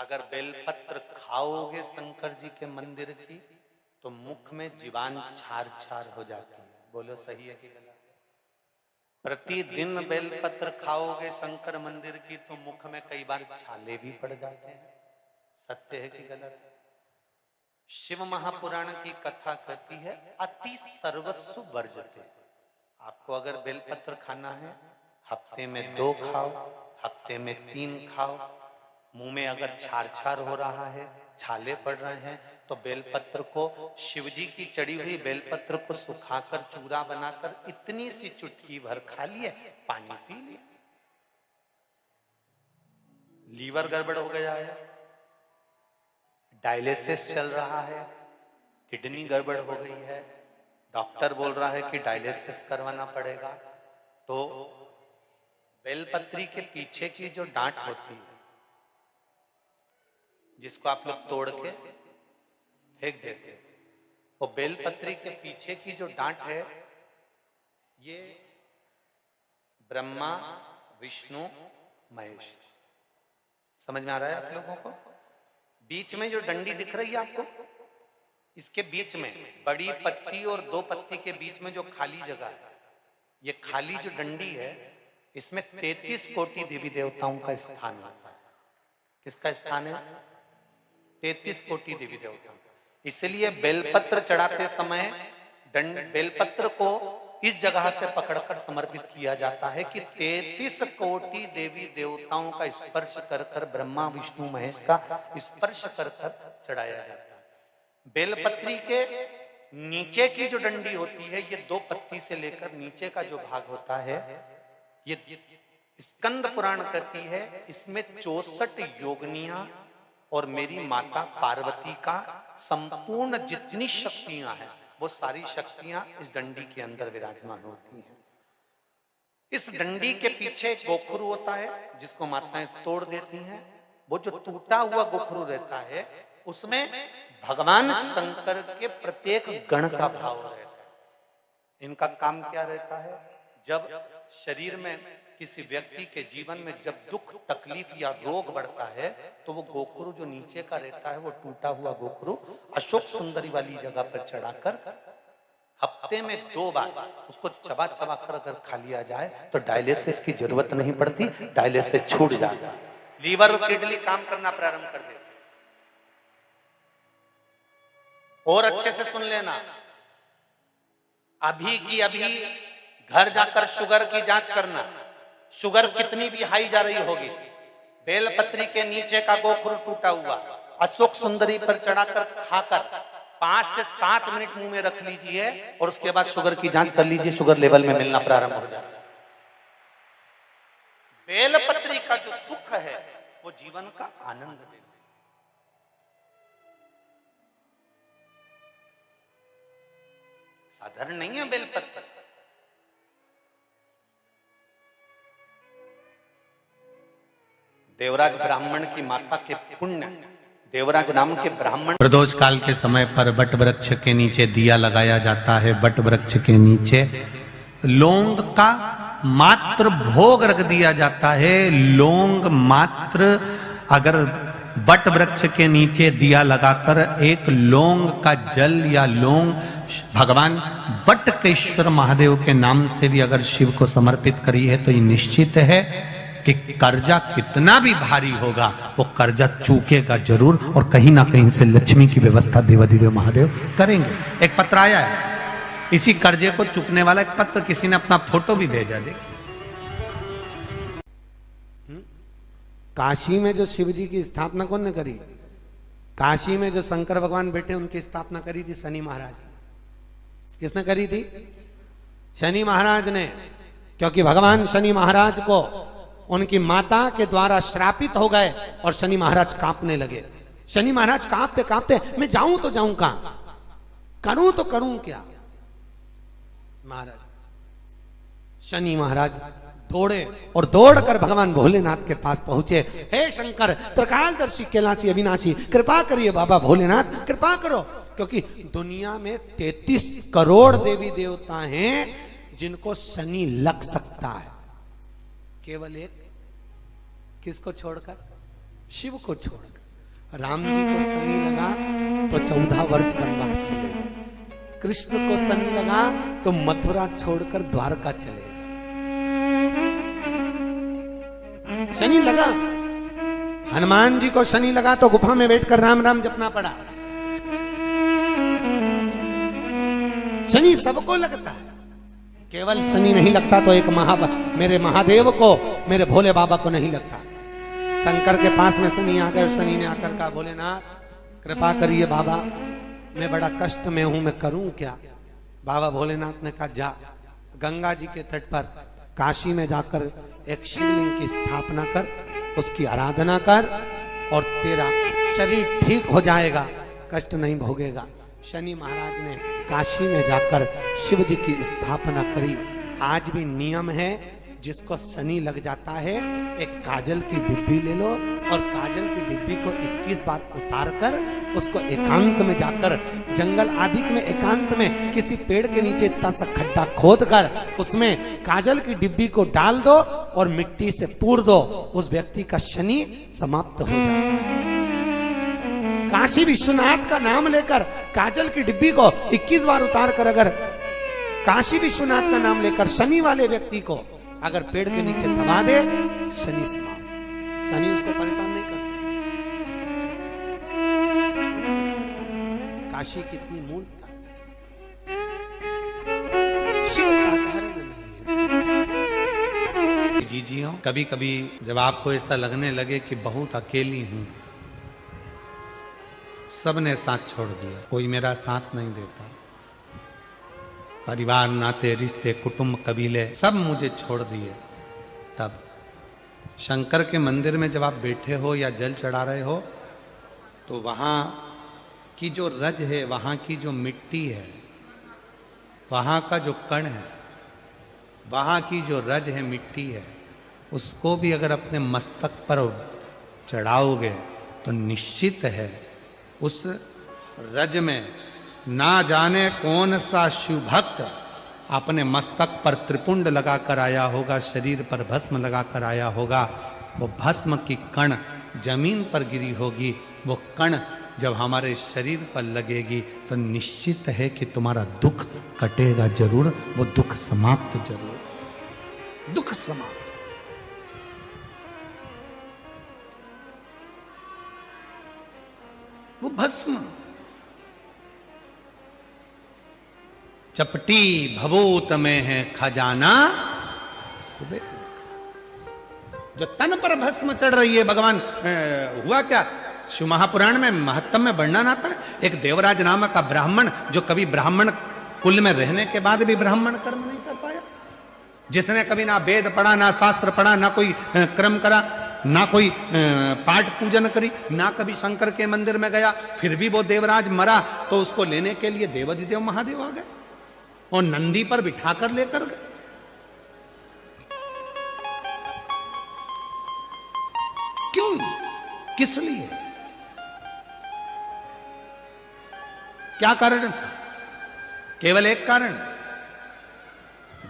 अगर बेलपत्र खाओगे शंकर जी के मंदिर की तो मुख में जीवान छार छार हो जाती है। बोलो सही है कि गलत? प्रतिदिन बेलपत्र खाओगे शंकर मंदिर की तो मुख में कई बार छाले भी पड़ जाते हैं। सत्य है कि गलत है? शिव महापुराण की कथा कहती है अति सर्वस्व वर्जते। आपको अगर बेलपत्र खाना है हफ्ते में 2 खाओ, हफ्ते में 3 खाओ। मुंह में अगर छार छार हो रहा है, छाले पड़ रहे हैं, तो बेलपत्र को, शिवजी की चढ़ी हुई बेलपत्र को सुखाकर चूरा बनाकर इतनी सी चुटकी भर खा लिए, पानी पी लिया। लीवर गड़बड़ हो गया है, डायलिसिस चल रहा है, किडनी गड़बड़ हो गई है, डॉक्टर बोल रहा है कि डायलिसिस करवाना पड़ेगा, तो बेलपत्री के पीछे की जो डांट होती है जिसको आप लोग तोड़ के फेंक देते, वो बेलपत्री के पीछे की जो डांट है ये ब्रह्मा विष्णु महेश। समझ में आ रहा है आप लोगों को? बीच में जो डंडी दिख रही है आपको, इसके बीच में बड़ी पत्ती और 2 पत्ती के बीच में जो खाली जगह है, ये खाली जो डंडी है, इसमें 33 कोटि देवी देवताओं का स्थान होता है। किसका स्थान है? 33 कोटि देवी देवताओं। इसलिए बेलपत्र चढ़ाते समय बेलपत्र को इस जगह से पकड़कर समर्पित किया जाता है कि 33 कोटि देवी देवताओं का स्पर्श कर कर, ब्रह्मा विष्णु महेश का स्पर्श कर कर चढ़ाया जाता है। बेलपत्री के नीचे की जो डंडी होती है, ये 2 पत्ती से लेकर नीचे का जो भाग होता है, ये स्कंद पुराण कहती है इसमें 64 योगनियां और मेरी माता पार्वती का संपूर्ण जितनी शक्तियां हैं वो सारी शक्तियां इस डंडी के अंदर विराजमान होती हैं। इस डंडी के पीछे एक गोखरू होता है जिसको माताएं तोड़ देती हैं। वो जो टूटा हुआ गोखरू रहता है उसमें भगवान शंकर के प्रत्येक गण का भाव रहता है। इनका काम क्या रहता है? जब शरीर में किसी व्यक्ति के जीवन में जब दुख तकलीफ या रोग बढ़ता है तो वो गोखरू जो नीचे का रहता है, वो टूटा हुआ गोखरू अशोक सुंदरी वाली जगह पर चढ़ाकर हफ्ते में 2 बार उसको चबा चबा कर अगर खा लिया जाए तो डायलिसिस की जरूरत नहीं पड़ती, डायलिसिस छूट जाता है, लीवर और किडनी काम करना प्रारंभ कर देते। और अच्छे से सुन लेना, अभी की अभी घर जाकर शुगर की जांच करना। शुगर कितनी भी हाई जा रही होगी, बेलपत्री के नीचे का गोखरू टूटा हुआ अशोक सुंदरी पर चढ़ाकर खाकर 5 से 7 मिनट मुंह में रख लीजिए और उसके बाद शुगर की जांच कर लीजिए, शुगर लेवल में मिलना प्रारंभ हो जाए। बेलपत्री का जो सुख है वो जीवन का आनंद देता है। साधारण नहीं है बेलपत्र। देवराज ब्राह्मण की माता के पुण्य, देवराज नाम के ब्राह्मण, प्रदोष काल के समय पर वट वृक्ष के नीचे दिया लगाया जाता है। वट वृक्ष के नीचे लौंग का मात्र भोग रख दिया जाता है। लौंग मात्र, अगर वट वृक्ष के नीचे दिया लगाकर एक लौंग का जल या लौंग भगवान वटकेश्वर महादेव के नाम से भी अगर शिव को समर्पित करी है तो ये निश्चित है कि कर्जा कितना भी भारी होगा वो कर्जा चूकेगा जरूर, और कहीं ना कहीं से लक्ष्मी की व्यवस्था देवाधिदेव महादेव करेंगे। एक पत्र आया है, इसी कर्जे को चूकने वाला एक पत्र, किसी ने अपना फोटो भी भेजा। देखिए, काशी में जो शिव जी की स्थापना कौन ने करी? काशी में जो शंकर भगवान बैठे उनकी स्थापना करी थी शनि महाराज। किसने करी थी? शनि महाराज ने, क्योंकि भगवान शनि महाराज को उनकी माता के द्वारा श्रापित हो गए और शनि महाराज कांपने लगे। शनि महाराज कांपते कांपते, मैं जाऊं तो जाऊं कहां, करूं तो करूं क्या? महाराज शनि महाराज दौड़े और दौड़कर भगवान भोलेनाथ के पास पहुंचे। हे शंकर, त्रिकालदर्शी, कैलाशी, अविनाशी, कृपा करिए बाबा भोलेनाथ, कृपा करो, क्योंकि दुनिया में 33 करोड़ देवी देवता हैं जिनको शनि लग सकता है, केवल एक, किसको छोड़कर? शिव को छोड़कर। राम जी को शनि लगा तो 14 वर्ष वनवास चले गए, कृष्ण को शनि लगा तो मथुरा छोड़कर द्वारका चले गए। शनि लगा, हनुमान जी को शनि लगा तो गुफा में बैठकर राम राम जपना पड़ा। शनि सबको लगता है, केवल शनि नहीं लगता तो एक मेरे महादेव को, मेरे भोले बाबा को नहीं लगता। शंकर के पास में शनि आ गए, शनि ने आकर कहा भोलेनाथ कृपा करिए बाबा, मैं बड़ा कष्ट में हूं, मैं करूं क्या? बाबा भोलेनाथ ने कहा जा गंगा जी के तट पर काशी में जाकर एक शिवलिंग की स्थापना कर, उसकी आराधना कर और तेरा शरीर ठीक हो जाएगा, कष्ट नहीं भोगेगा। शनि महाराज ने काशी में जाकर शिव जी की स्थापना करी। आज भी नियम है, जिसको शनि लग जाता है एक काजल की डिब्बी ले लो और काजल की डिब्बी को 21 बार उतार कर उसको एकांत में जाकर, जंगल आदि में एकांत में किसी पेड़ के नीचे इतना सा खड्डा खोद कर उसमें काजल की डिब्बी को डाल दो और मिट्टी से पूर दो, उस व्यक्ति का शनि समाप्त हो जाता है। काशी विश्वनाथ का नाम लेकर काजल की डिब्बी को 21 बार उतार कर अगर काशी विश्वनाथ का नाम लेकर शनि वाले व्यक्ति को अगर पेड़ के नीचे दबा दे, शनि समाप्त, शनि उसको परेशान नहीं कर सकता। काशी कितनी मूलता, शिव साधारण नहीं है। जी हो, कभी कभी जब आपको ऐसा लगने लगे कि बहुत अकेली हूं, सबने साथ छोड़ दिया, कोई मेरा साथ नहीं देता, परिवार नाते रिश्ते कुटुंब कबीले सब मुझे छोड़ दिए, तब शंकर के मंदिर में जब आप बैठे हो या जल चढ़ा रहे हो तो वहां की जो रज है, वहां की जो मिट्टी है, वहां का जो कण है, वहां की जो रज है, मिट्टी है, उसको भी अगर अपने मस्तक पर चढ़ाओगे तो निश्चित है उस रज में ना जाने कौन सा शिव भक्त अपने मस्तक पर त्रिपुंड लगाकर आया होगा, शरीर पर भस्म लगाकर आया होगा, वो भस्म की कण जमीन पर गिरी होगी, वो कण जब हमारे शरीर पर लगेगी तो निश्चित है कि तुम्हारा दुख कटेगा जरूर, वो दुख समाप्त जरूर, दुख समाप्त। वो भस्म चपटी भभूत में है खजाना, जो तन पर भस्म चढ़ रही है। भगवान हुआ क्या, शिव महापुराण में महत्तम में वर्णन आता है, एक देवराज नामक का ब्राह्मण जो कभी ब्राह्मण कुल में रहने के बाद भी ब्राह्मण कर्म नहीं कर पाया, जिसने कभी ना वेद पढ़ा, ना शास्त्र पढ़ा, ना कोई क्रम करा, ना कोई पाठ पूजन करी, ना कभी शंकर के मंदिर में गया, फिर भी वो देवराज मरा तो उसको लेने के लिए देवाधिदेव महादेव आ गए और नंदी पर बिठाकर लेकर गए। क्यों, किस लिए, क्या कारण था? केवल एक कारण,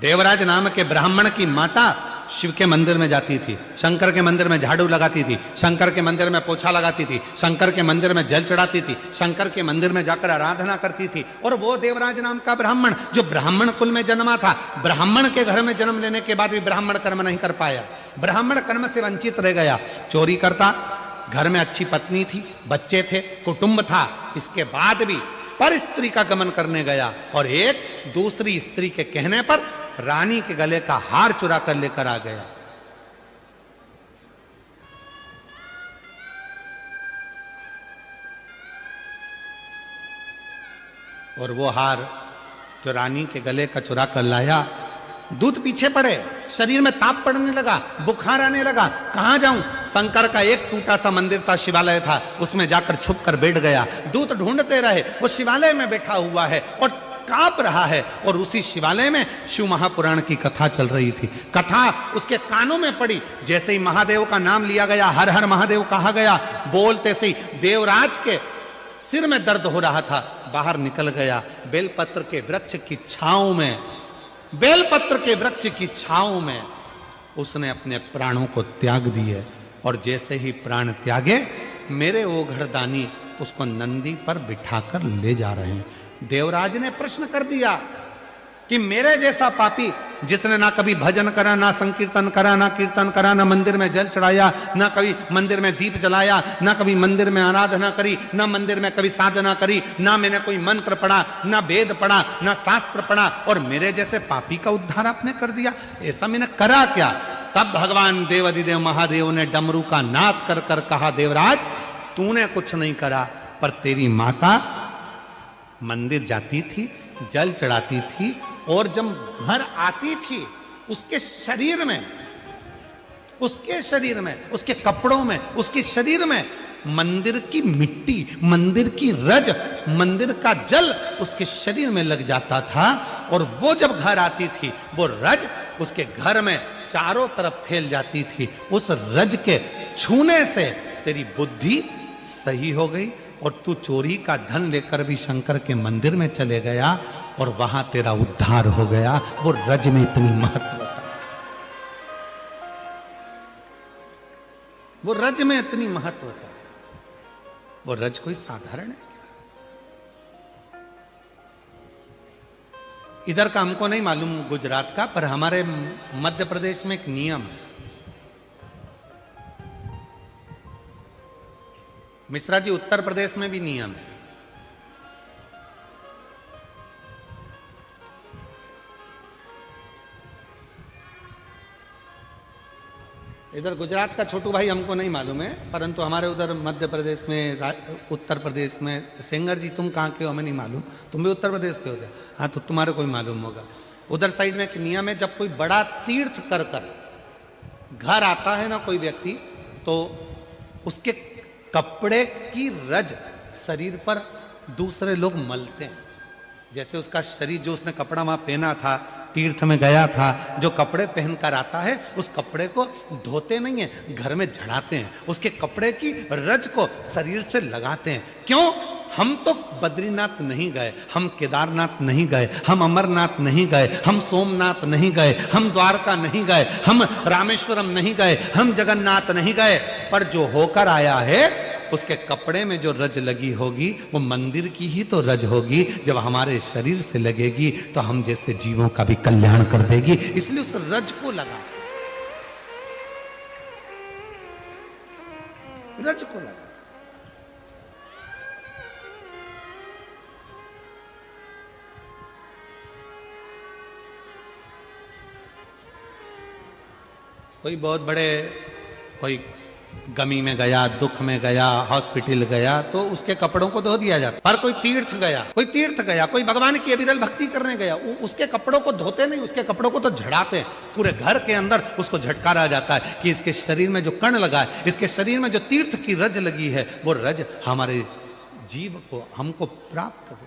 देवराज नाम के ब्राह्मण की माता शिव के मंदिर में जाती थी, शंकर के मंदिर में झाड़ू लगाती थी, शंकर के मंदिर में पोछा लगाती थी, शंकर के मंदिर में जल चढ़ाती थी, शंकर के मंदिर में जाकर आराधना करती थी। और वो देवराज नाम का ब्राह्मण जो ब्राह्मण कुल में जन्मा था, ब्राह्मण के घर में जन्म लेने के बाद भी ब्राह्मण कर्म नहीं कर पाया, ब्राह्मण कर्म से वंचित रह गया, चोरी करता, घर में अच्छी पत्नी थी, बच्चे थे, कुटुंब था, इसके बाद भी पर स्त्री का गमन करने गया और एक दूसरी स्त्री के कहने पर रानी के गले का हार चुरा कर लेकर आ गया। और वो हार जो रानी के गले का चुरा कर लाया, दूत पीछे पड़े, शरीर में ताप पड़ने लगा, बुखार आने लगा, कहां जाऊं? शंकर का एक टूटा सा मंदिर था, शिवालय था, उसमें जाकर छुप कर बैठ गया। दूत ढूंढते रहे, वो शिवालय में बैठा हुआ है और कांप रहा है और उसी शिवालय में शिव महापुराण की कथा चल रही थी। कथा उसके कानों में पड़ी, जैसे ही महादेव का नाम लिया गया, हर हर महादेव कहा गया, बोलते से देवराज के सिर में दर्द हो रहा था, बाहर निकल गया, बेलपत्र के वृक्ष की छांव में, बेलपत्र के वृक्ष की छांव में उसने अपने प्राणों को त्याग दिए और जैसे ही प्राण त्यागे मेरे वो घरदानी उसको नंदी पर बिठाकर ले जा रहे हैं। देवराज ने प्रश्न कर दिया कि मेरे जैसा पापी जिसने ना कभी भजन करा, ना संकीर्तन करा, ना कीर्तन करा, ना मंदिर में जल चढ़ाया, ना कभी मंदिर में दीप जलाया, ना कभी मंदिर में आराधना करी, ना मंदिर में कभी साधना करी, ना मैंने कोई मंत्र पढ़ा, ना वेद पढ़ा, ना शास्त्र पढ़ा, और मेरे जैसे पापी का उद्धार आपने कर दिया, ऐसा मैंने करा क्या? तब भगवान देवाधिदेव महादेव ने डमरू का नाद कर कर कहा, देवराज तूने कुछ नहीं करा, पर तेरी माता मंदिर जाती थी, जल चढ़ाती थी, और जब घर आती थी उसके शरीर में, उसके कपड़ों में, उसके शरीर में मंदिर की मिट्टी, मंदिर की रज, मंदिर का जल उसके शरीर में लग जाता था, और वो जब घर आती थी वो रज उसके घर में चारों तरफ फैल जाती थी। उस रज के छूने से तेरी बुद्धि सही हो गई और तू चोरी का धन लेकर भी शंकर के मंदिर में चले गया और वहां तेरा उद्धार हो गया। वो रज में इतनी महत्व था, वो रज में इतनी महत्व था। वो रज कोई साधारण है क्या? इधर का हमको नहीं मालूम गुजरात का, पर हमारे मध्य प्रदेश में एक नियम है। मिश्रा जी उत्तर प्रदेश में भी नियम है। इधर गुजरात का छोटू भाई हमको नहीं मालूम है, परंतु हमारे उधर मध्य प्रदेश में, उत्तर प्रदेश में, सेंगर जी तुम कहाँ के हो हमें नहीं मालूम, तुम भी उत्तर प्रदेश के हो गए, हाँ तो तुम्हारे कोई मालूम होगा। उधर साइड में एक नियम है, जब कोई बड़ा तीर्थ कर कर घर आता है ना कोई व्यक्ति, तो उसके कपड़े की रज शरीर पर दूसरे लोग मलते हैं। जैसे उसका शरीर, जो उसने कपड़ा वहां पहना था, तीर्थ में गया था, जो कपड़े पहनकर आता है उस कपड़े को धोते नहीं है, घर में झड़ाते हैं, उसके कपड़े की रज को शरीर से लगाते हैं। क्यों? हम तो बद्रीनाथ नहीं गए, हम केदारनाथ नहीं गए, हम अमरनाथ नहीं गए, हम सोमनाथ नहीं गए, हम द्वारका नहीं गए, हम रामेश्वरम नहीं गए, हम जगन्नाथ नहीं गए, पर जो होकर आया है उसके कपड़े में जो रज लगी होगी वो मंदिर की ही तो रज होगी। जब हमारे शरीर से लगेगी तो हम जैसे जीवों का भी कल्याण कर देगी, इसलिए उस रज को लगा, रज को लगा। कोई बहुत बड़े, कोई गमी में गया, दुख में गया, हॉस्पिटल गया, तो उसके कपड़ों को धो दिया जाता। पर कोई तीर्थ गया, कोई भगवान की अविरल भक्ति करने गया, उसके कपड़ों को धोते नहीं, उसके कपड़ों को तो झड़ाते हैं। पूरे घर के अंदर उसको झटकारा जाता है कि इसके शरीर में जो कण लगा है, इसके शरीर में जो तीर्थ की रज लगी है, वो रज हमारे जीव को, हमको प्राप्त हो।